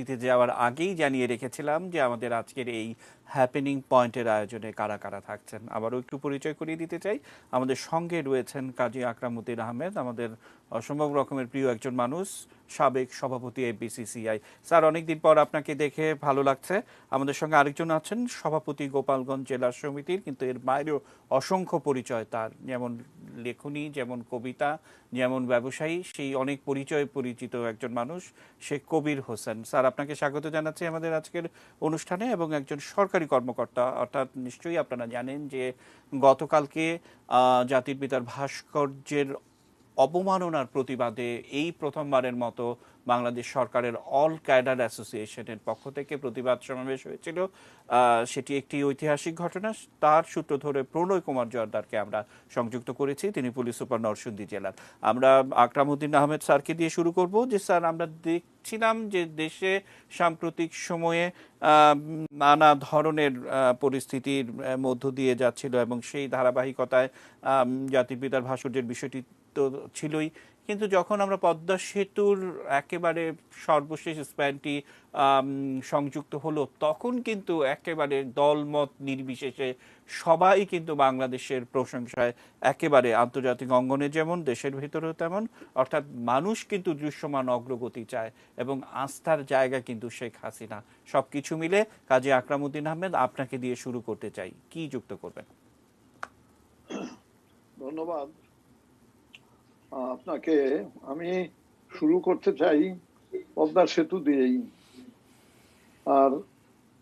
দিতে যাওয়ার আগেই জানিয়ে রেখেছিলাম যে আমাদের আজকের এই হ্যাপেনিং পয়েন্টের আয়োজনে কারা কারা থাকছেন। আবারও একটু পরিচয় করিয়ে দিতে চাই। আমাদের সঙ্গে রয়েছেন কাজী আকরাম উদ্দিন আহমেদ, আমাদের অসম্ভব রকমের প্রিয় একজন মানুষ, সাবেক সভাপতি এফবিসিসিআই। স্যার, অনেকদিন পর আপনাকে দেখে ভালো লাগছে। আমাদের সঙ্গে আরেকজন আছেন সভাপতি গোপালগঞ্জ জেলা সমিতির, কিন্তু এর বাইরেও অসংখ্য পরিচয় তার, যেমন লেখনী, যেমন কবিতা, যেমন ব্যবসায়ী, সেই অনেক পরিচয়ে পরিচিত একজন মানুষ শেখ কবির হোসেন। স্যার, আপনাকে স্বাগত জানাচ্ছি আমাদের আজকের অনুষ্ঠানে। এবং একজন সরকারি কর্মকর্তা, অর্থাৎ নিশ্চয়ই আপনারা জানেন যে গতকালকে জাতির পিতার ভাস্কর্যের অবমাননার প্রতিবাদে এই প্রথমবারের মতো বাংলাদেশ সরকারের অল ক্যাডার অ্যাসোসিয়েশনের পক্ষ থেকে প্রতিবাদ সমাবেশ হয়েছিল। সেটি একটি ঐতিহাসিক ঘটনা। তার সূত্র ধরে প্রণয় কুমার জর্দারকে আমরা সংযুক্ত করেছি, তিনি পুলিশ সুপার নরসিংদী জেলার। আমরা আকরাম উদ্দিন আহমেদ স্যারকে দিয়ে শুরু করব। যে স্যার, আমরা দেখছিলাম যে দেশে সাম্প্রতিক সময়ে নানা ধরনের পরিস্থিতির মধ্য দিয়ে যাচ্ছিল, এবং সেই ধারাবাহিকতায় জাতির পিতার ভাস্কর্যের বিষয়টি তো ছিলই, কিন্তু যখন আমরা পদ্মা সেতুর একেবারে সর্বশেষ স্প্যানটি সংযুক্ত হলো, তখন কিন্তু একেবারে দলমত নির্বিশেষে সবাই কিন্তু বাংলাদেশের প্রশংসায় একেবারে আন্তর্জাতিক অঙ্গনে যেমন দেশের ভিতরেও তেমন, অর্থাৎ মানুষ কিন্তু দৃশ্যমান অগ্রগতি চায় এবং আস্থার জায়গা কিন্তু শেখ হাসিনা। সব কিছু মিলে কাজী আকরাম উদ্দিন আহমেদ, আপনাকে দিয়ে শুরু করতে চাই, কি যুক্ত করবেন? ধন্যবাদ আপনাকে। আমি শুরু করতে চাই পদ্মা সেতু দিয়েই। আর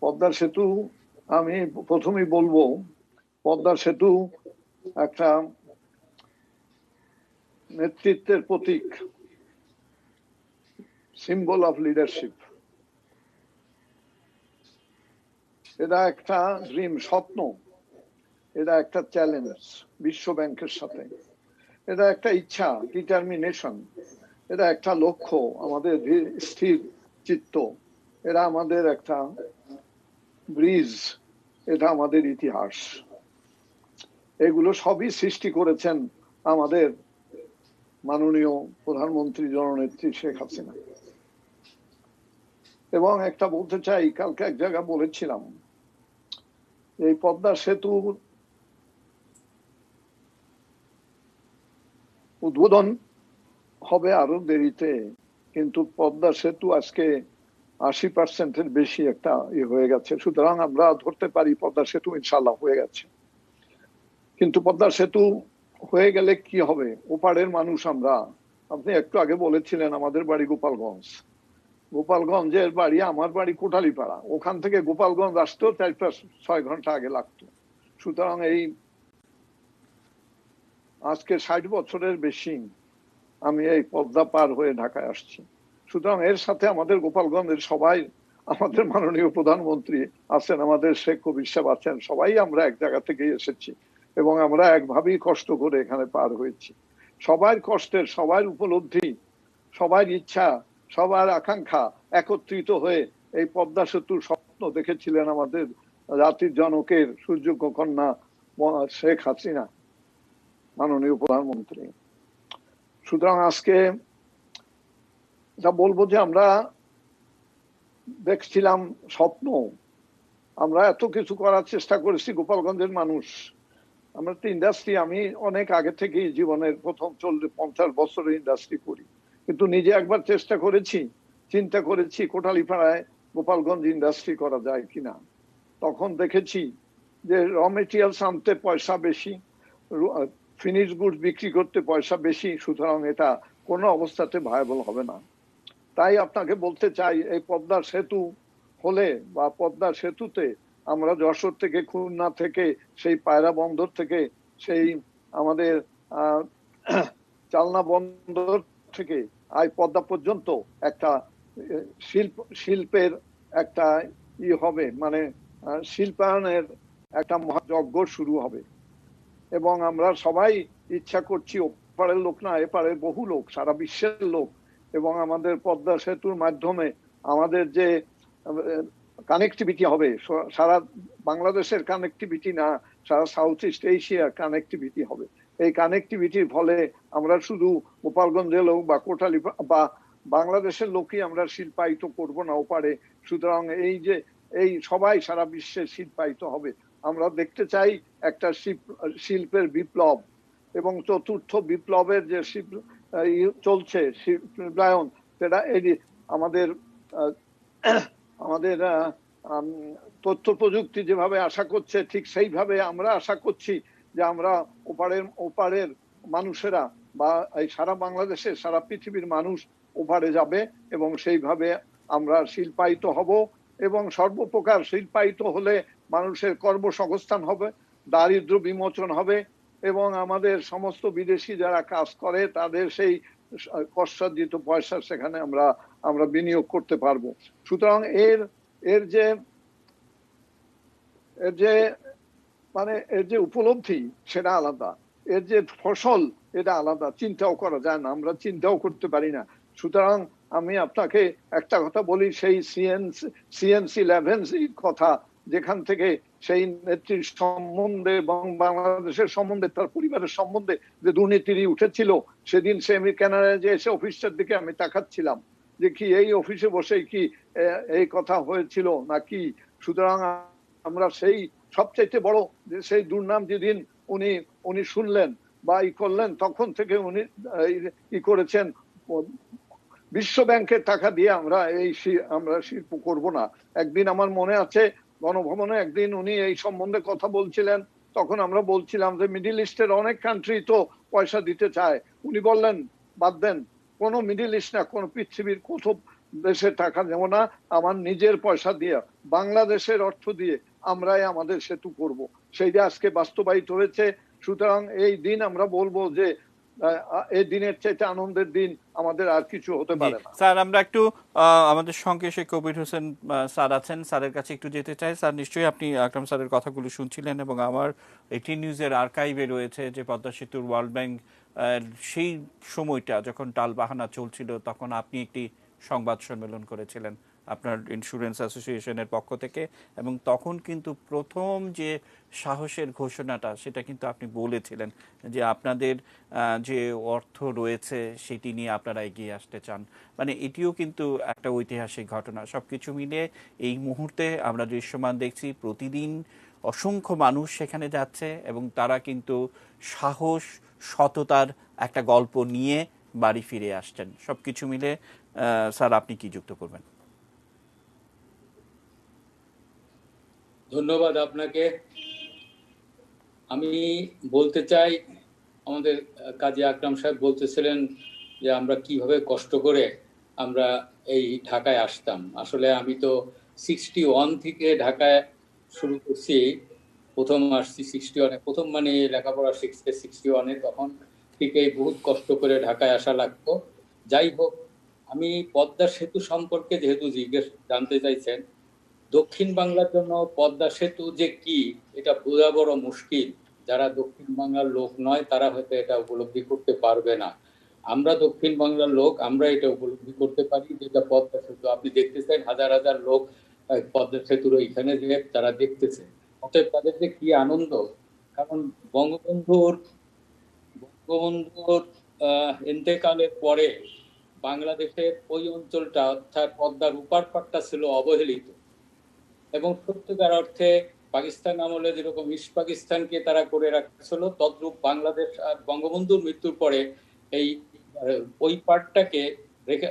পদ্মা সেতু আমি প্রথমেই বলবো, পদ্মা সেতু একটা নেতৃত্বের প্রতীক, সিম্বল অফ লিডারশিপ। এটা একটা ড্রিম, স্বপ্ন, এটা একটা চ্যালেঞ্জ বিশ্ব ব্যাংকের সাথে, এটা একটা ইচ্ছা, ডিটারমিনেশন, এটা একটা লক্ষ্য, আমাদের স্থির চিত্ত, এটা আমাদের একটা ব্রিজ, এটা আমাদের ইতিহাস। এগুলো সবই সৃষ্টি করেছেন আমাদের মাননীয় প্রধানমন্ত্রী জননেত্রী শেখ হাসিনা। এবং একটা বলতে চাই, কালকে এক জায়গায় বলেছিলাম, এই পদ্মা সেতু উদ্বোধন হবে আরো দেরিতে, কিন্তু পদ্মা সেতু আজকে 80% বেশি একটা হয়ে গেছে। সুতরাং আমরা ধরতে পারি পদ্মা সেতু ইনশাল্লাহ হয়ে গেছে। কিন্তু পদ্মা সেতু হয়ে গেলে কি হবে? ওপারের মানুষ আমরা, আপনি একটু আগে বলেছিলেন আমাদের বাড়ি গোপালগঞ্জ, গোপালগঞ্জের বাড়ি, আমার বাড়ি কোটালীপাড়া, ওখান থেকে গোপালগঞ্জ আসতেও 4-6 ঘন্টা আগে লাগতো। সুতরাং এই আজকে 60 বছরের বেশি আমি এই পদ্মা পার হয়ে ঢাকায় আসছি। সুতরাং এর সাথে আমাদের গোপালগঞ্জের সবাই, আমাদের মাননীয় প্রধানমন্ত্রী আছেন, আমাদের শেখ কবির সাহেব আছেন, সবাই আমরা এক জায়গা থেকে এসেছি এবং আমরা একভাবেই কষ্ট করে এখানে পার হয়েছি। সবার কষ্টের, সবার উপলব্ধি, সবার ইচ্ছা, সবার আকাঙ্ক্ষা একত্রিত হয়ে এই পদ্মা সেতুর স্বপ্ন দেখেছিলেন আমাদের জাতির জনকের সূর্যজ্ঞ কন্যা শেখ হাসিনা, মাননীয় প্রধানমন্ত্রী। সুতরাং আজকে যা বলবো যে আমরা দেখছিলাম স্বপ্ন, আমরা এত কিছু করার চেষ্টা করেছি। গোপালগঞ্জের মানুষ, আমরা তো ইন্ডাস্ট্রি, আমি অনেক আগে থেকেই জীবনের প্রথম 40-50 বছরের ইন্ডাস্ট্রি করি, কিন্তু নিজে একবার চেষ্টা করেছি, চিন্তা করেছি কোটালীপাড়ায় গোপালগঞ্জ ইন্ডাস্ট্রি করা যায় কিনা। তখন দেখেছি যে র মেটেরিয়ালস আনতে পয়সা বেশি, ফিনিশ গুডস বিক্রি করতে পয়সা বেশি, সুতরাং এটা কোনো অবস্থাতে ভায়াবল হবে না। তাই আপনাকে বলতে চাই, এই পদ্মা সেতু হলে বা পদ্মা সেতুতে আমরা যশোর থেকে, খুলনা থেকে, সেই পায়রা বন্দর থেকে, সেই আমাদের চালনা বন্দর থেকে পদ্মা পর্যন্ত একটা শিল্পের একটা হবে, মানে শিল্পায়নের একটা মহাযজ্ঞ শুরু হবে। এবং আমরা সবাই ইচ্ছা করছি, ওপারের লোক না, এপারের বহু লোক, সারা বিশ্বের লোক, এবং আমাদের পদ্মা সেতুর মাধ্যমে আমাদের যে কানেক্টিভিটি হবে, সারা বাংলাদেশের কানেক্টিভিটি না, সারা সাউথ ইস্ট এশিয়ার কানেক্টিভিটি হবে। এই কানেক্টিভিটির ফলে আমরা শুধু গোপালগঞ্জে লোক বা কোটালী বা বাংলাদেশের লোকই আমরা শিল্পায়িত করব না ওপারে। সুতরাং এই যে এই সবাই সারা বিশ্বে শিল্পায়িত হবে। আমরা দেখতে চাই একটা শিল্পের বিপ্লব, এবং চতুর্থ বিপ্লবের যে চলছে শিল্পায়ন, সেটা এই আমাদের আমাদের তথ্য প্রযুক্তি যেভাবে আশা করছে, ঠিক সেইভাবে আমরা আশা করছি যে আমরা ওপারের মানুষেরা বা এই সারা বাংলাদেশের সারা পৃথিবীর মানুষ ওপারে যাবে, এবং সেইভাবে আমরা শিল্পায়িত হব। এবং সর্বপ্রকার শিল্পায়িত হলে মানুষের কর্মসংস্থান হবে, দারিদ্র বিমোচন হবে, এবং আমাদের সমস্ত বিদেশি যারা কাজ করে তাদের সেই কষ্টার্জিত পয়সা সেখানে আমরা বিনিয়োগ করতে পারবো। সুতরাং এর যে মানে এর যে উপলব্ধি সেটা আলাদা, এর যে ফসল এটা আলাদা, চিন্তাও করা যায় না, আমরা চিন্তাও করতে পারি না। সুতরাং আমি আপনাকে একটা কথা বলি, সেই CNC11 কথা, যেখান থেকে সেই নেত্রীর সম্বন্ধে এবং বাংলাদেশের সম্বন্ধে, তার পরিবারের সম্বন্ধে যে দুর্নীতি উঠেছিল, সেদিন সে আমি কানাডায় যে এসে অফিসটার দিকে আমি তাকাচ্ছিলাম যে কি এই অফিসে বসে কি এই কথা হয়েছিল নাকি। সুতরাং আমরা সেই সবচাইতে বড় যে সেই দুর্নাম যেদিন উনি শুনলেন বা করলেন, তখন থেকে উনি করেছেন, বিশ্ব ব্যাংকের টাকা দিয়ে আমরা শিল্প করব না। একদিন আমার মনে আছে গণভবনে একদিন উনি এই সম্বন্ধে কথা বলছিলেন, তখন আমরা বলছিলাম যে মিডিল ইস্টের অনেক কান্ট্রি তো পয়সা দিতে চায়। উনি বললেন বাদ দেন, কোন মিডিল ইস্ট না, কোন পৃথিবীর কোথাও দেশের টাকা নেব না, আমার নিজের পয়সা দিয়ে বাংলাদেশের অর্থ দিয়ে আমরাই আমাদের সেতু করব। সেইটা আজকে বাস্তবায়িত হয়েছে। সুতরাং এই দিন আমরা বলবো যে এই দিনের চাইতে আনন্দের দিন আমাদের আর কিছু হতে পারে না। স্যার, আমরা একটু আমাদের সঙ্গে শেখ কবির হোসেন স্যার আছেন, স্যারের কাছে একটু যেতে চাই। স্যার, নিশ্চয়ই আপনি আকরাম স্যারের কথাগুলো শুনছিলেন, এবং আমার 18 নিউজের আর্কাইভে রয়েছে যে পদ্মা সেতুর ওয়ার্ল্ড ব্যাংক সেই সময়টা যখন টালবাহানা চলছিল, তখন আপনি একটি সংবাদ সম্মেলন করেছিলেন আপনার ইন্স্যুরেন্স অ্যাসোসিয়েশনের পক্ষ থেকে, এবং তখন কিন্তু প্রথম যে সাহসের ঘোষণাটা সেটা কিন্তু আপনি বলেছিলেন যে আপনাদের যে অর্থ রয়েছে সেটি নিয়ে আপনারা এগিয়ে আসতে চান। মানে এটিও কিন্তু একটা ঐতিহাসিক ঘটনা। সব কিছু মিলে এই মুহূর্তে আমরা দৃশ্যমান দেখছি, প্রতিদিন অসংখ্য মানুষ সেখানে যাচ্ছে এবং তারা কিন্তু সাহস, সততার একটা গল্প নিয়ে বাড়ি ফিরে আসছেন। সব কিছু মিলে স্যার, আপনি কি যুক্ত করবেন? ধন্যবাদ আপনাকে। আমি বলতে চাই, আমাদের কাজী আকরাম সাহেব বলতেছিলেন যে আমরা কিভাবে কষ্ট করে আমরা এই ঢাকায় আসতাম। আসলে আমি তো 61 থেকে ঢাকায় শুরু করছি। প্রথম আসছি 61-এ, প্রথম মানে লেখাপড়া শিখতে 61-এ, তখন থেকে বহুত কষ্ট করে ঢাকায় আসা লাগতো। যাই হোক, আমি পদ্মা সেতু সম্পর্কে যেহেতু জানতে চাইছেন, দক্ষিণ বাংলার জন্য পদ্মা সেতু যে কি এটা বোঝা বড় মুশকিল। যারা দক্ষিণ বাংলার লোক নয় তারা হয়তো এটা উপলব্ধি করতে পারবে না। আমরা দক্ষিণ বাংলার লোক, আমরা এটা উপলব্ধি করতে পারি, যেটা পদ্মা সেতু আপনি দেখতেছেন, হাজার হাজার লোক পদ্মা সেতুর এখানে যে তারা দেখতেছে, অতএব তাদের যে কি আনন্দ। কারণ বঙ্গবন্ধুর ইন্তেকালের পরে বাংলাদেশের ওই অঞ্চলটা, অর্থাৎ পদ্মার উপার পাটটা ছিল অবহেলিত, এবং সত্যিকার অর্থে পাকিস্তান আমলে যেরকম ইস্ট পাকিস্তানকে তারা করে রাখছিল, তদ্রূপ বাংলাদেশ আর বঙ্গবন্ধুর মৃত্যুর পরে এই ওই পার্টটাকে রেখে,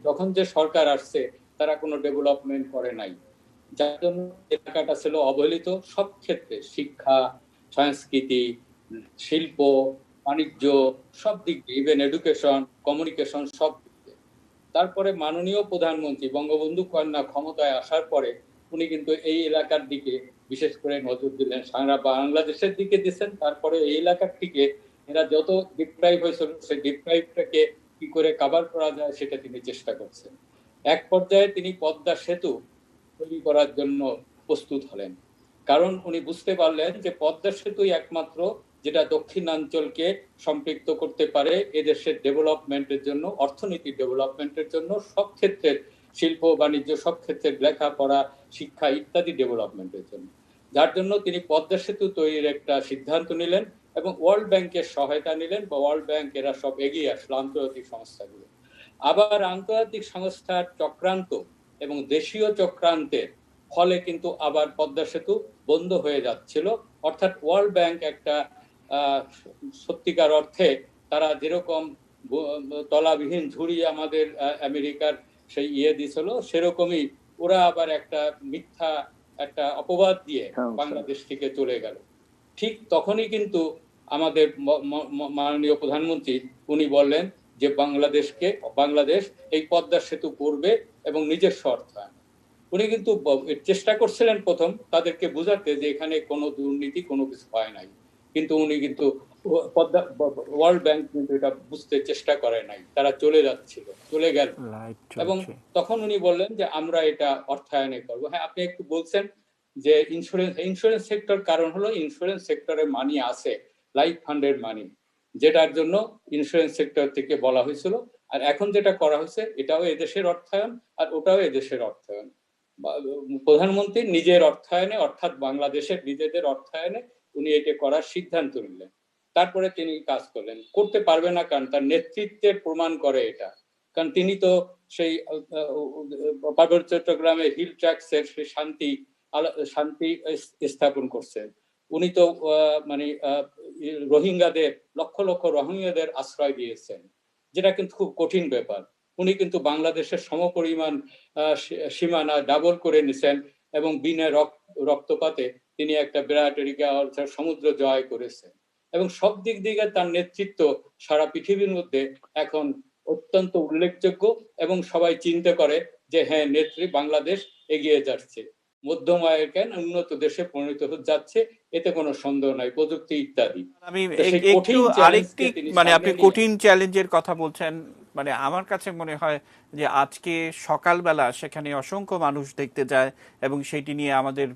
যখন যে সরকার আসছে তারা কোনো ডেভেলপমেন্ট করে নাই, যার জন্য এলাকাটা ছিল অবহেলিত সব ক্ষেত্রে, শিক্ষা, সংস্কৃতি, শিল্প, বাণিজ্য, সব দিক দিয়ে, ইভেন এডুকেশন, কমিউনিকেশন, সব দিক দিয়ে। তারপরে মাননীয় প্রধানমন্ত্রী বঙ্গবন্ধু কন্যা ক্ষমতায় আসার পরে উনি কিন্তু এই এলাকার দিকে বিশেষ করে নজর দিলেন, সারা বাংলাদেশের দিকে দিচ্ছেন। তারপরে এই এলাকার দিকে এরা যত ডিপ্রাইভ হয়েছিল সেই ডিপ্রাইভটাকে কি করে কভার করা যায় সেটা তিনি চেষ্টা করছেন। এক পর্যায়ে তিনি পদ্মা সেতু তৈরি করার জন্য প্রস্তুত হলেন, কারণ উনি বুঝতে পারলেন যে পদ্মা সেতুই একমাত্র যেটা দক্ষিণাঞ্চলকে সম্পৃক্ত করতে পারে এদেশের ডেভেলপমেন্টের জন্য, অর্থনীতি ডেভেলপমেন্টের জন্য, সব ক্ষেত্রের শিল্প বাণিজ্য, সব ক্ষেত্রের লেখাপড়া, শিক্ষা ইত্যাদি ডেভেলপমেন্টের জন্য। যার জন্য তিনি পদ্মা সেতু তৈরির একটা সিদ্ধান্ত নিলেন এবং ওয়ার্ল্ড ব্যাংকের সহায়তা নিলেন, বা ওয়ার্ল্ড ব্যাংক এরা সব এগিয়ে আসলো, আন্তর্জাতিক সংস্থাগুলো। আবার আন্তর্জাতিক সংস্থার চক্রান্ত এবং দেশীয় চক্রান্তের ফলে কিন্তু আবার পদ্মা সেতু বন্ধ হয়ে যাচ্ছিল। অর্থাৎ ওয়ার্ল্ড ব্যাংক একটা সত্যিকার অর্থে তারা যেরকম তলাবিহীন ঝুড়ি আমাদের আমেরিকার সেই দিছিল, সেরকমই ওরা আবার একটা মিথ্যা একটা অপবাদ দিয়ে বাংলাদেশ থেকে চলে গেল। ঠিক তখনই কিন্তু আমাদের মাননীয় প্রধানমন্ত্রী উনি বললেন যে বাংলাদেশ এই পদ্মা সেতু করবে এবং নিজস্ব অর্থায়ন। উনি কিন্তু চেষ্টা করছিলেন প্রথম তাদেরকে বোঝাতে যে এখানে কোনো দুর্নীতি কোনো কিছু হয় নাই, কিন্তু উনি কিন্তু ওয়ার্ল্ড ব্যাংক কিন্তু এটা বুঝতে চেষ্টা করে নাই, তারা চলে গেল। এবং তখন উনি বললেন যে আমরা এটা অর্থায়নে করবো। হ্যাঁ, আপনি একটু বলছেন যে ইন্স্যুরেন্স সেক্টর, কারণ হলো ইন্স্যুরেন্স সেক্টরে মানি আছে, লাইফ ফান্ডের মানি, যেটার জন্য ইন্স্যুরেন্স সেক্টর থেকে বলা হয়েছিল। আর এখন যেটা করা হয়েছে এটাও এদেশের অর্থায়ন আর ওটাও এদেশের অর্থায়ন। প্রধানমন্ত্রী নিজের অর্থায়নে, অর্থাৎ বাংলাদেশের নিজেদের অর্থায়নে উনি এটা করার সিদ্ধান্ত নিলেন। তারপরে তিনি কাজ করতে পারবে না, কারণ তার নেতৃত্বের প্রমাণ করে এটা। কারণ তিনি তো সেই পার্বত্য চট্টগ্রামে হিল ট্র্যাক্সের সেই শান্তি স্থাপন করছেন। উনি তো মানে রোহিঙ্গাদের লক্ষ লক্ষ রোহিঙ্গাদের আশ্রয় দিয়েছেন, যেটা কিন্তু খুব কঠিন ব্যাপার। উনি কিন্তু বাংলাদেশের সমপরিমাণ সীমানা ডাবল করে নিছেন এবং বিনা রক্তপাতে তিনি একটা বিরাট এরিয়া অর্থাৎ সমুদ্র জয় করেছেন। এবং সব দিক থেকে তার নেতৃত্ব সারা পৃথিবীর মধ্যে এখন অত্যন্ত উল্লেখযোগ্য এবং সবাই চিন্তা করে যে হ্যাঁ, নেত্রী বাংলাদেশ এগিয়ে যাচ্ছে, মধ্যম আয়ের কেন উন্নত দেশে পরিণত হতে যাচ্ছে, এতে কোনো সন্দেহ নাই, প্রযুক্তি ইত্যাদি। আমি একটু আরেকটি আপনি কঠিন চ্যালেঞ্জের কথা বলছেন, আমার কাছে মনে হয় যে আজকে সকালবেলা সেখানে অসংখ্য মানুষ দেখতে যায় এবং সেটি নিয়ে আমাদের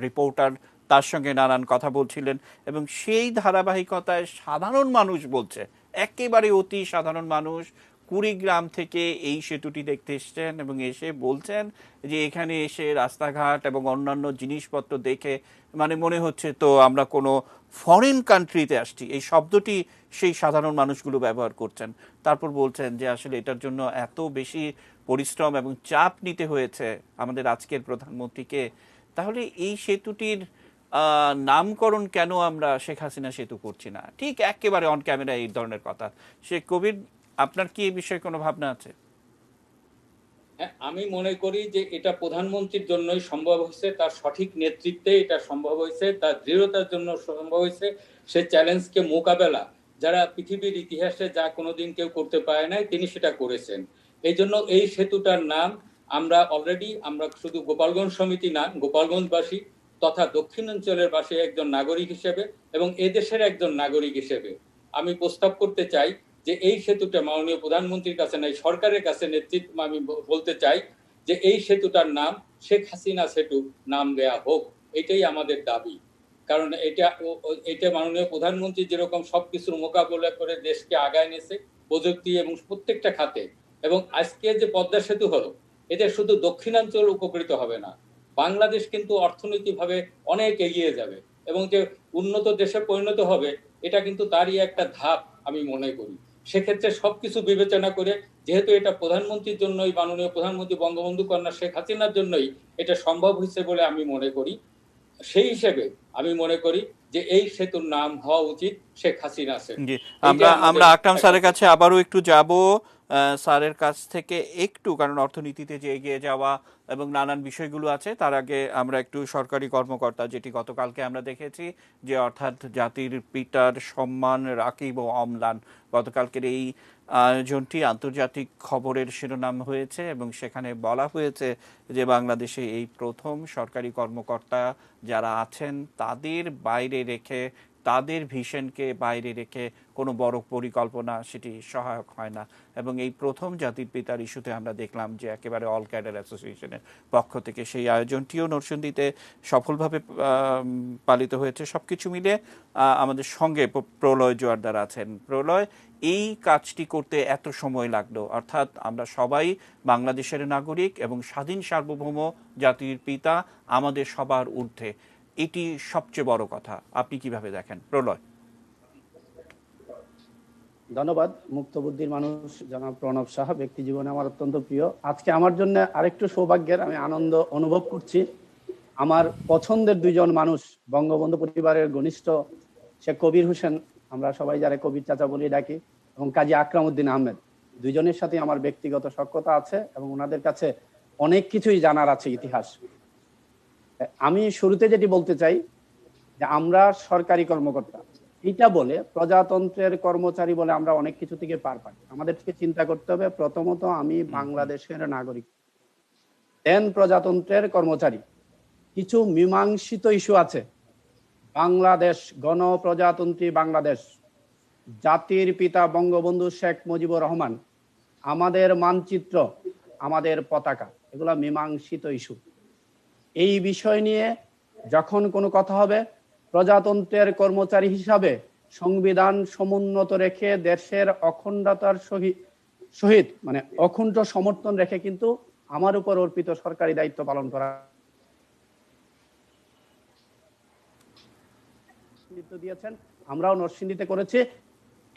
রিপোর্টার তার সঙ্গে নানান কথা বলছিলেন, এবং সেই ধারাবাহিকতায় সাধারণ মানুষ বলছে, একেবারে অতি সাধারণ মানুষ কুড়িগ্রাম থেকে এই সেতুটি দেখতে এসছেন এবং এসে বলছেন যে এখানে এসে রাস্তাঘাট এবং অন্যান্য জিনিসপত্র দেখে মনে হচ্ছে তো আমরা কোনো ফরেন কান্ট্রিতে আসছি, এই শব্দটি সেই সাধারণ মানুষগুলো ব্যবহার করছেন। তারপর বলছেন যে আসলে এটার জন্য এত বেশি পরিশ্রম এবং চাপ নিতে হয়েছে আমাদের আজকের প্রধানমন্ত্রীকে, তাহলে এই সেতুটির নামকরণ কেন আমরা শেখ হাসিনা সেতু করছি না? ঠিক একেবারে অন ক্যামেরা এই ধরনের কথা। শেখ কবির, আপনার কি এই বিষয়ে কোনো ভাবনা আছে? আমি মনে করি যে এটা প্রধানমন্ত্রীর জন্যই সম্ভব হয়েছে, তার সঠিক নেতৃত্বে এটা সম্ভব হয়েছে, তার দৃঢ়তার জন্য সম্ভব হয়েছে। সে চ্যালেঞ্জকে মোকাবেলা যারা পৃথিবীর ইতিহাসে যা কোনোদিন কেউ করতে পারে নাই, তিনি সেটা করেছেন। এই জন্য এই সেতুটার নাম আমরা শুধু গোপালগঞ্জ সমিতি না, গোপালগঞ্জবাসী তথা দক্ষিণাঞ্চলের বাসী একজন নাগরিক হিসেবে এবং এদেশের একজন নাগরিক হিসেবে আমি প্রস্তাব করতে চাই যে এই সেতুটা মাননীয় প্রধানমন্ত্রীর কাছে নাই, সরকারের কাছে নেতৃত্ব আমি বলতে চাই যে এই সেতুটার নাম শেখ হাসিনা সেতু নাম দেয়া হোক। এটাই আমাদের দাবি। কারণ এটা মাননীয় প্রধানমন্ত্রী যেরকম সবকিছুর মোকাবিলা করে দেশকে আগায় নিয়েছে প্রযুক্তি এবং প্রত্যেকটা খাতে, এবং আজকে যে পদ্মা সেতু হলো, এতে শুধু দক্ষিণাঞ্চল উপকৃত হবে না, বাংলাদেশ কিন্তু অর্থনৈতিকভাবে অনেক এগিয়ে যাবে এবং যে উন্নত দেশে পরিণত হবে, এটা কিন্তু তারই একটা ধাপ আমি মনে করি। সেক্ষেত্রে সবকিছু বিবেচনা করে, যেহেতু এটা প্রধানমন্ত্রীর জন্যই, মাননীয় প্রধানমন্ত্রী বঙ্গবন্ধু কন্যা শেখ হাসিনার জন্যই এটা সম্ভব হয়েছে বলে আমি মনে করি, সেই হিসেবে আমি মনে করি যে এই সেতুর নাম হওয়া উচিত শেখ হাসিনা সেতু। আমরা আকরাম স্যারের কাছে আবারও একটু যাব, স্যারের কাছ থেকে একটু, কারণ অর্থনীতিতে যে এগিয়ে যাওয়া এবং নানান বিষয়গুলো আছে, তার আগে আমরা একটু সরকারি কর্মকর্তা, যেটি গতকালকে আমরা দেখেছি যে অর্থাৎ জাতির পিতার সম্মান রাকিব ও অম্লান, গতকালকের এই আয়োজনটি আন্তর্জাতিক খবরের শিরোনাম হয়েছে এবং সেখানে বলা হয়েছে যে বাংলাদেশে এই প্রথম সরকারি কর্মকর্তা যারা আছেন তাদের বাইরে রেখে, তাদের ভিশনকে বাইরে রেখে কোনো বড় পরিকল্পনা সেটি সহায়ক হয় না। এবং এই প্রথম জাতির পিতার ইস্যুতে আমরা দেখলাম যে একেবারে অল ক্যাডার অ্যাসোসিয়েশনের পক্ষ থেকে সেই আয়োজনটিও নরসিংদীতে সফলভাবে পালিত হয়েছে। সব কিছু মিলে আমাদের সঙ্গে প্রলয় জোয়ারদার আছেন। প্রলয়, এই কাজটি করতে এত সময় লাগলো, অর্থাৎ আমরা সবাই বাংলাদেশের নাগরিক এবং স্বাধীন সার্বভৌম জাতির পিতা আমাদের সবার ঊর্ধ্বে, এটি সবচেয়ে বড় কথা। আপনি কিভাবে দেখেন প্রলয়? ধন্যবাদ। মুক্তবুদ্ধির মানুষ জনাব প্রণব সাহা ব্যক্তি জীবনে আমার অত্যন্ত প্রিয়। আজকে আমার জন্য আরেকটু সৌভাগ্যের, আমি আনন্দ অনুভব করছি। আমার পছন্দের দুইজন মানুষ, বঙ্গবন্ধু পরিবারের ঘনিষ্ঠ শেখ কবির হোসেন, আমরা সবাই যারা কবির চাচা বলে ডাকি, এবং কাজী আকরাম উদ্দিন আহমেদ, দুইজনের সাথে আমার ব্যক্তিগত সখ্যতা আছে এবং ওনাদের কাছে অনেক কিছুই জানার আছে ইতিহাস। আমি শুরুতে যেটি বলতে চাই যে আমরা সরকারি কর্মকর্তা, এটা বলে প্রজাতন্ত্রের কর্মচারী বলে আমরা অনেক কিছু থেকে পার পাই। আমাদেরকে চিন্তা করতে হবে, প্রথমত আমি বাংলাদেশের নাগরিক, দেন প্রজাতন্ত্রের কর্মচারী। কিছু মীমাংসিত ইস্যু আছে। বাংলাদেশ, গণপ্রজাতন্ত্রী বাংলাদেশ, জাতির পিতা বঙ্গবন্ধু শেখ মুজিবুর রহমান, আমাদের মানচিত্র, আমাদের পতাকা, এগুলা মীমাংসিত ইস্যু। এই বিষয় নিয়ে যখন কোনো কথা হবে, প্রজাতন্ত্রের কর্মচারী হিসাবে সংবিধান সমুন্নত রেখে দেশের অখণ্ডতার সহিত মানে অকুণ্ঠ সমর্থন রেখে কিন্তু আমার উপর অর্পিত সরকারি দায়িত্ব পালন করা দিয়েছেন, আমরাও নরসিংদীতে করেছি।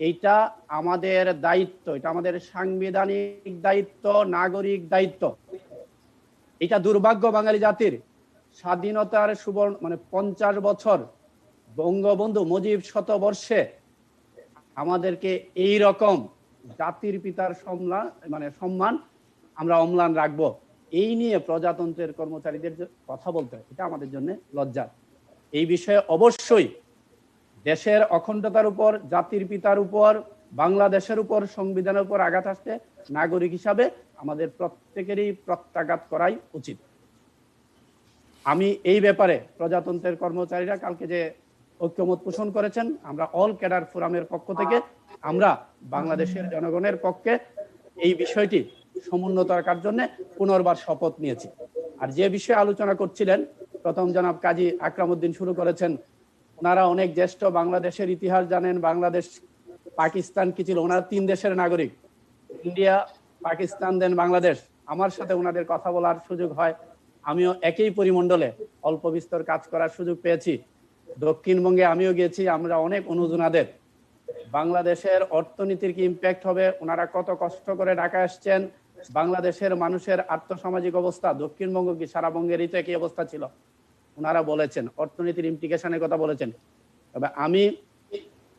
এইটা আমাদের দায়িত্ব, এটা আমাদের সাংবিধানিক দায়িত্ব, নাগরিক দায়িত্ব। এটা দুর্ভাগ্য বাঙালি জাতির, স্বাধীনতার সুবর্ণ মানে 50 বছর বঙ্গবন্ধু মুজিব শতবর্ষে আমাদেরকে এই রকম জাতির পিতার সম্মান আমরা অম্লান রাখবো, এই নিয়ে প্রজাতন্ত্রের কর্মচারীদের কথা বলতে হয়, এটা আমাদের জন্য লজ্জা। এই বিষয়ে অবশ্যই দেশের অখণ্ডতার উপর, জাতির পিতার উপর, বাংলাদেশের উপর, সংবিধানের উপর আঘাত আসতে নাগরিক হিসাবে আমাদের প্রত্যেকেরই প্রত্যাঘাত করাই উচিত। আমি এই ব্যাপারে প্রজাতন্ত্রের কর্মচারীরা কালকে যে ঐক্যমত পোষণ করেছেন, আমরা অল ক্যাডার ফোরামের পক্ষ থেকে আমরা বাংলাদেশের জনগণের পক্ষে এই বিষয়টি সমুন্নত রাখার জন্য পুনর্বার শপথ নিয়েছি। আর যে বিষয়ে আলোচনা করছিলেন, প্রথম জনাব কাজী আকরাম উদ্দিন শুরু করেছেন, ওনারা অনেক জ্যেষ্ঠ, বাংলাদেশের ইতিহাস জানেন, বাংলাদেশ পাকিস্তান কি ছিল, ওনারা 3 দেশের নাগরিক, ইন্ডিয়া, পাকিস্তান, দেন বাংলাদেশ। আমার সাথে ওনাদের কথা বলার সুযোগ হয়, আমিও একই পরিমণ্ডলে অল্প বিস্তর কাজ করার সুযোগ পেয়েছি। দক্ষিণবঙ্গে আমিও গেছি, আমরা অনেক অনুজনাদের বাংলাদেশের অর্থনীতির কি ইম্প্যাক্ট হবে, ওনারা কত কষ্ট করে ঢাকা আসছেন, বাংলাদেশের মানুষের আর্থসামাজিক অবস্থা, দক্ষিণবঙ্গ কি সারা বঙ্গেরই তো একই অবস্থা ছিল, ওনারা বলেছেন, অর্থনীতির ইমপ্লিকেশনের কথা বলেছেন। তবে আমি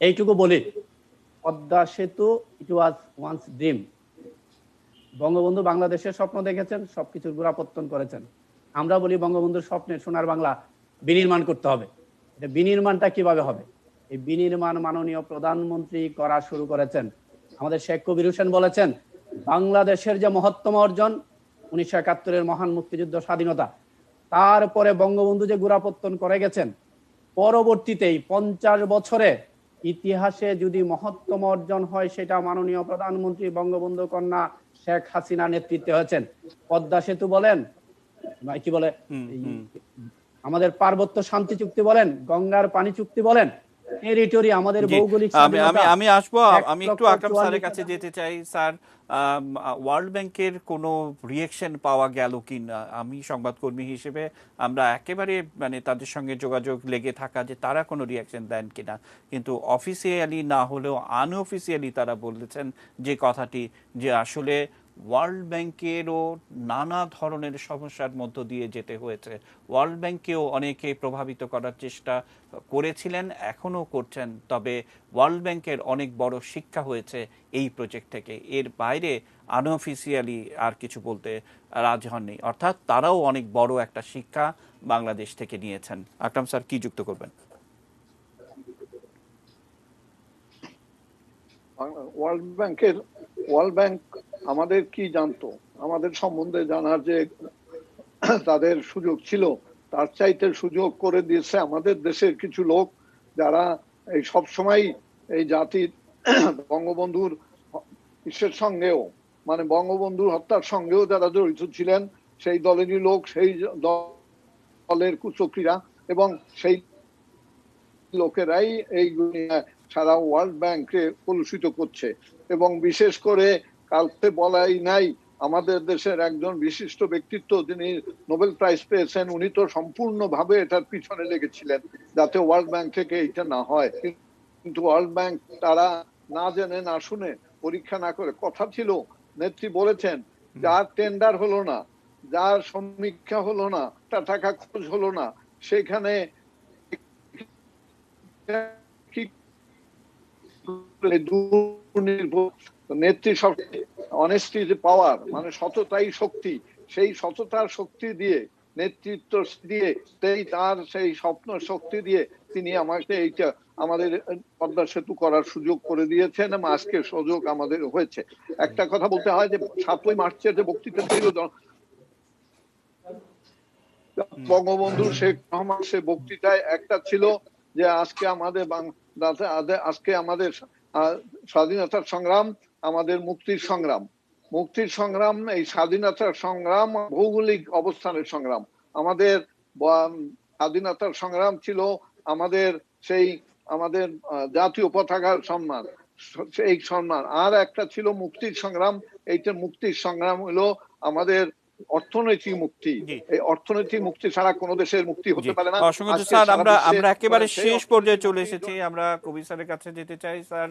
এইটুকু বলি, পদ্মা সেতু ইট ওয়াজ ওয়ান্স ড্রিম। বঙ্গবন্ধু বাংলাদেশের স্বপ্ন দেখেছেন, সবকিছুর গোড়াপত্তন করেছেন। আমরা বলি বঙ্গবন্ধুর স্বপ্নের সোনার বাংলা বিনির্মাণ করতে হবে। এটা বিনির্মাণটা কিভাবে হবে? এই বিনির্মাণ মাননীয় প্রধানমন্ত্রী করা শুরু করেছেন। আমাদের শেখ কবির হোসেন বলেছেন, বাংলাদেশের যে মহত্তম অর্জন 1971-এর মহান মুক্তিযুদ্ধ, স্বাধীনতা, তারপরে বঙ্গবন্ধু যে গোড়াপত্তন করে গেছেন, পরবর্তীতেই 50 বছরে ইতিহাসে যদি মহত্তম অর্জন হয়, সেটা মাননীয় প্রধানমন্ত্রী বঙ্গবন্ধু কন্যা শেখ হাসিনা নেতৃত্বে হয়েছেন। পদ্মা সেতু বলেন, কি বলে আমাদের পার্বত্য শান্তি চুক্তি বলেন, গঙ্গার পানি চুক্তি বলেন, টেরিটরি, আমাদের ভৌগোলিক আমি আসবো, আমি একটু আকরাম স্যারের কাছে যেতে চাই। স্যার, ওয়ার্ল্ড ব্যাংকের কোনো রিয়েকশন পাওয়া গেল কিনা? আমি সংবাদকর্মী হিসেবে আমরা একেবারে তাদের সঙ্গে যোগাযোগ লেগে থাকা যে তারা কোনো রিয়াকশন দেন কিনা, কিন্তু অফিসিয়ালি না হলেও আনঅফিসিয়ালি তারা বলেছেন যে কথাটি, যে আসলে ওয়ার্ল্ড ব্যাংকেরও নানা ধরনের সমস্যার মধ্য দিয়ে যেতে হয়েছে। ওয়ার্ল্ড ব্যাংকেও অনেকে প্রভাবিত করার চেষ্টা করেছিলেন, এখনো করছেন, তবে ওয়ার্ল্ড ব্যাংকের অনেক বড় শিক্ষা হয়েছে এই প্রজেক্ট থেকে। এর বাইরে আনঅফিসিয়ালি আর কিছু বলতে রাজি হননি, অর্থাৎ তারাও অনেক বড় একটা শিক্ষা বাংলাদেশ থেকে নিয়েছেন। আকরাম স্যার, কি যুক্ত করবেন? ওয়ার্ল্ড ব্যাংক আমাদের কি জানতো, আমাদের সম্বন্ধে জানার যে তাদের সুযোগ ছিল, তার চাইতে সুযোগ করে দিয়েছে আমাদের দেশের কিছু লোক, যারা এই সব সময় এই জাতির বঙ্গবন্ধুর ইসের সঙ্গেও, বঙ্গবন্ধুর হত্যার সঙ্গেও যারা জড়িত ছিলেন, সেই দলেরই লোক, সেই দলের কুচক্রীরা, এবং সেই লোকেরাই এই সারা ওয়ার্ল্ড ব্যাংকে কলুষিত করছে। এবং বিশেষ করে কালকে বলাই নাই, আমাদের দেশের একজন বিশিষ্ট ব্যক্তিত্ব, যিনি নোবেল প্রাইজ পেয়েছেন, উনি তো সম্পূর্ণভাবে এটার পিছনে লেগেছিলেন যাতে ওয়ার্ল্ড ব্যাংক থেকে এটা না হয়। কিন্তু ওয়ার্ল্ড ব্যাংক তারা না জেনে না শুনে পরীক্ষা না করে। কথা ছিল, নেত্রী বলেছেন, যার টেন্ডার হলো না, যার সমীক্ষা হলো না, টাকা খরচ হলো না, সেখানে নেত্রী সব অনেস্টি পাওয়ার, মানে সততাই শক্তি, সেই সততার শক্তি দিয়ে, নেতৃত্ব দিয়ে, তার সেই স্বপ্ন শক্তি দিয়ে তিনি আমাকে এইটা আমাদের পদ্মা সেতু করার সুযোগ করে দিয়েছেন এবং আজকে সুযোগ আমাদের হয়েছে। একটা কথা বলতে হয় যে ৭ই মার্চের যে বক্তৃতা ছিল বঙ্গবন্ধু শেখ রহমান, সে বক্তৃতায় একটা ছিল যে আজকে আমাদের আজকে আমাদের স্বাধীনতার সংগ্রাম আমাদের মুক্তির সংগ্রাম। মুক্তির সংগ্রাম, এই স্বাধীনতার সংগ্রাম ভৌগোলিক অবস্থানের সংগ্রাম। আমাদের স্বাধীনতার সংগ্রাম ছিল আমাদের সেই আমাদের জাতীয় পতাকার সম্মান, এই সম্মান। আর একটা ছিল মুক্তির সংগ্রাম। এইটা মুক্তির সংগ্রাম হলো আমাদের অর্থনৈতিক মুক্তি। এই অর্থনৈতিক মুক্তি ছাড়া কোনো দেশের মুক্তি হতে পারে না। অসংখ্য স্যার, আমরা একেবারে শেষ পর্যায়ে চলে এসেছি। আমরা কবি স্যারের কাছে যেতে চাই। স্যার,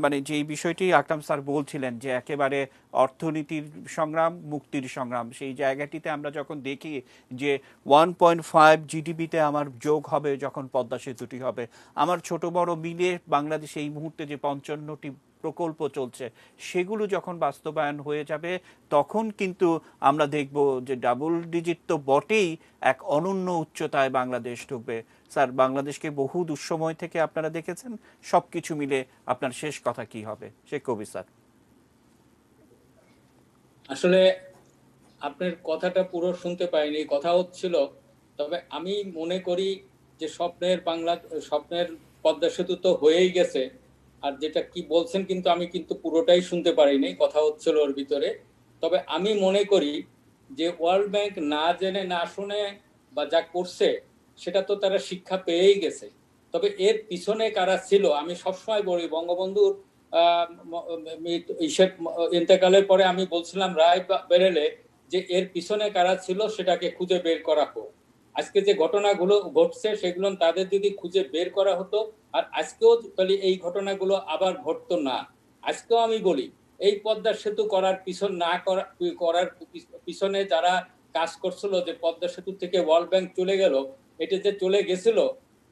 মানে যে বিষয়টি আকরাম স্যার বলছিলেন যে একেবারে অর্থনীতির সংগ্রাম, মুক্তির সংগ্রাম, সেই জায়গাটিতে আমরা যখন দেখি যে 1.5 জিডিপিতে আমার যোগ হবে যখন পদ্মা সেতুটি হবে, আমার ছোট বড় মিলে বাংলাদেশে এই মুহূর্তে যে 55টি প্রকল্প চলছে সেগুলো যখন বাস্তবায়ন হয়ে যাবে, তখন কিন্তু আমরা দেখব যে ডাবল ডিজিট তো বটেই, এক অনন্য উচ্চতায় বাংলাদেশ ঢুকবে। স্যার, বাংলাদেশকে বহু দুঃসময় থেকে আপনারা দেখেছেন, সবকিছু মিলে আপনার শেষ কথা কি হবে? শেখ কবি স্যার। আসলে আপনার কথাটা পুরো শুনতে পাইনি, কথা হচ্ছিল। তবে আমি মনে করি যে স্বপ্নের পদ্মা সেতু তো হয়েই গেছে। আর যেটা কি বলছেন কিন্তু আমি কিন্তু পুরোটাই শুনতে পারিনি, কথা হচ্ছিল ওর ভিতরে। তবে আমি মনে করি যে ওয়ার্ল্ড ব্যাংক না জেনে না শুনে বা যা করছে সেটা তো তারা শিক্ষা পেয়েই গেছে। তবে এর পিছনে কারা ছিল, আমি সবসময় বলি, বঙ্গবন্ধুর ইন্তেকালের পরে আমি বলছিলাম রায় বেরেলে যে এর পিছনে কারা ছিল সেটাকে খুঁজে বের করা হোক। আজকে যে ঘটনাগুলো ঘটছে সেগুলো তাদের যদি খুঁজে বের করা হতো, আর আজকেও তাহলে এই ঘটনাগুলো আবার ঘটতো না। আজকেও আমি বলি, এই পদ্মা সেতু করার পিছনে যারা কাজ করছিল, যে পদ্মা সেতু থেকে ওয়ার্ল্ড ব্যাংক চলে গেল, এটা যে চলে গেছিল,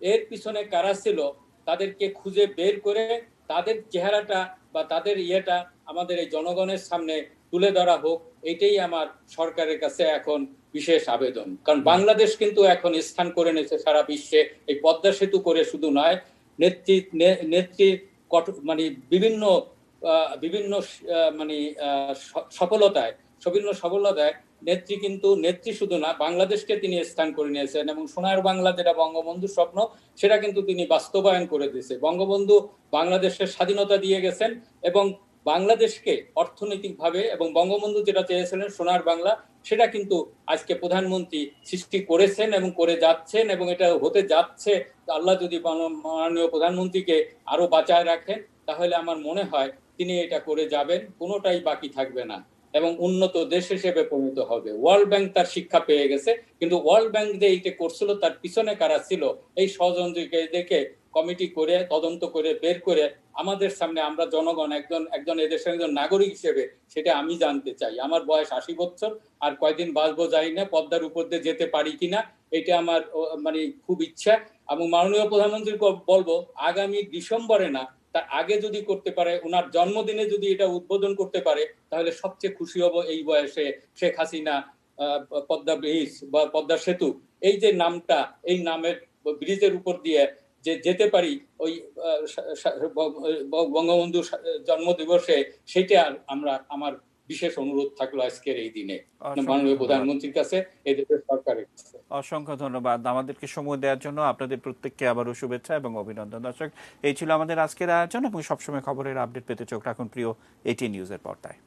এর পিছনে কারা ছিল তাদেরকে খুঁজে বের করে তাদের চেহারাটা বা তাদের ইয়েটা আমাদের এই জনগণের সামনে তুলে ধরা হোক। এটাই আমার সরকারের কাছে এখন বিশেষ আবেদন। কারণ বাংলাদেশ কিন্তু এখন স্থান করে নিয়েছে সারা বিশ্বে, এই পদ্মা সেতু করে শুধু নয়, নেত্রীর মানে বিভিন্ন মানে সফলতায় নেত্রী শুধু না, বাংলাদেশকে তিনি স্থান করে নিয়েছেন। এবং সোনার বাংলা, যেটা বঙ্গবন্ধুর স্বপ্ন, সেটা কিন্তু তিনি বাস্তবায়ন করে দিয়েছে। বঙ্গবন্ধু বাংলাদেশের স্বাধীনতা দিয়ে গেছেন এবং বাংলাদেশকে অর্থনৈতিকভাবে, এবং বঙ্গবন্ধু যেটা চেয়েছিলেন সোনার বাংলা, সেটা কিন্তু আজকে প্রধানমন্ত্রী সৃষ্টি করেছেন এবং করে যাচ্ছেন, এবং এটা হতে যাচ্ছে। আল্লাহ যদি মাননীয় প্রধানমন্ত্রীকে আরো বাঁচায় রাখেন, তাহলে আমার মনে হয় তিনি এটা করে যাবেন, কোনোটাই বাকি থাকবে না এবং উন্নত দেশ হিসেবে পরিণত হবে। ওয়ার্ল্ড ব্যাংক তার শিক্ষা পেয়ে গেছে, কিন্তু ওয়ার্ল্ড ব্যাংক যে এইটা করছিল তার পিছনে কারা ছিল, এই ষড়যন্ত্রকে দেখে কমিটি করে তদন্ত করে বের করে আমাদের সামনে, আমরা জনগণ একজন এদেশের একজন নাগরিক হিসেবে সেটা আমি জানতে চাই। আমার বয়স 80 বছর, আর কয়দিন বাঁচবো জানি না, পদ্মার উপর দিয়ে যেতে পারি কিনা এটা আমার মানে খুব ইচ্ছা। এবং মাননীয় প্রধানমন্ত্রীকে বলবো, আগামী ডিসেম্বরে না, তার আগে যদি করতে পারে, ওনার জন্মদিনে যদি এটা উদ্বোধন করতে পারে, তাহলে সবচেয়ে খুশি হব। এই বয়সে শেখ হাসিনা পদ্মা ব্রিজ বা পদ্মা সেতু, এই যে নামটা, এই নামের ব্রিজের উপর দিয়ে যে যেতে পারি ওই বঙ্গবন্ধু জন্মদিবসে, সেটা আমার বিশেষ অনুরোধ থাকলো আজকের এই দিনে মাননীয় প্রধানমন্ত্রীর কাছে, এই দেশের সরকারের কাছে। অসংখ্য ধন্যবাদ আমাদেরকে সময় দেওয়ার জন্য। আপনাদের প্রত্যেককে আবারও শুভেচ্ছা এবং অভিনন্দন। দর্শক, এই ছিল আমাদের আজকের আয়োজন, এবং সবসময় খবরের আপডেট পেতে চোখ রাখুন প্রিয় এটি নিউজের পর্দায়।